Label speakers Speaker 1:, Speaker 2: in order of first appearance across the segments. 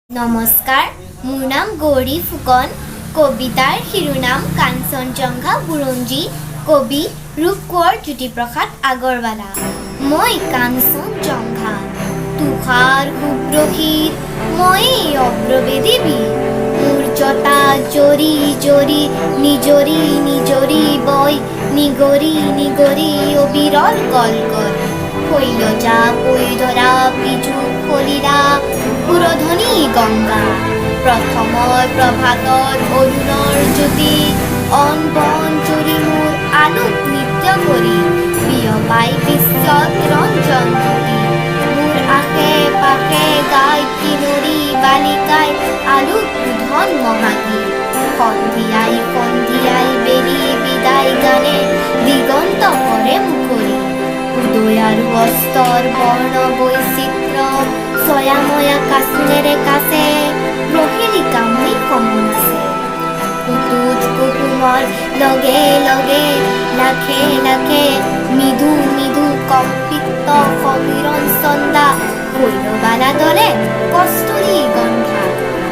Speaker 1: নমস্কাৰ, মোৰ নাম গৌৰী ফুকন। কবিতাৰ শিৰোনাম কাঞ্চনজংঘা বুৰঞ্জী। কবি ৰূপকোঁৱৰ জ্যোতিপ্ৰসাদ আগৰৱালা। মই কাঞ্চনজংঘা, তুষাৰ শুভ্ৰশীৰ ময়েই অগ্ৰবেদী বীৰ। মোৰ জটা জৰি জৰি নিজৰি নিজৰি বৈ নিগৰি নিগৰি অবিৰল গলগল। শৈলজা কৈধৰা পিজু কলিৰা পুৰধনী গংগা। প্ৰথমৰ প্ৰভাতৰ অৰুণৰ জ্যোতি অন বন জুৰি মোৰ আলোক নৃত্য কৰি বিয়পাই বিশ্বত ৰঞ্জন জ্যোতি। মোৰ আশে পাশে গাই কিনৰী বালিকাই আলোক ধন মহাগীত। সন্ধিয়াই সন্ধিয়াই বেলি বিদায় গানে দিগন্ত কৰে মুকলি। উদয় আৰু অস্তৰ বৰ্ণ বৈচিত্ৰ ছয়াময়া কাশ্মীৰে কাছে প্ৰহেলিকা মই সমোন আছে। কুতুজ কুসুমৰ লগে লগে লাখে লাখে মৃদু মৃদু কম্পিত সমীৰণ চন্দা শৈলবালা দলে কস্তুৰী গন্ধা।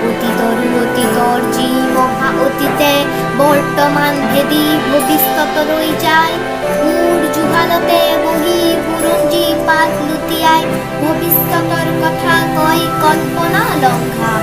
Speaker 1: অতীতৰো অতীতৰ যি মহা অতীতে বৰ্তমান ভেদি ভৱিষ্যতলৈ যায়। মোৰ জুহালতে বহি বুৰঞ্জী পাত লুটিয়াই ভৱিষ্যতৰ কথা কয় কল্পনা লংঘা।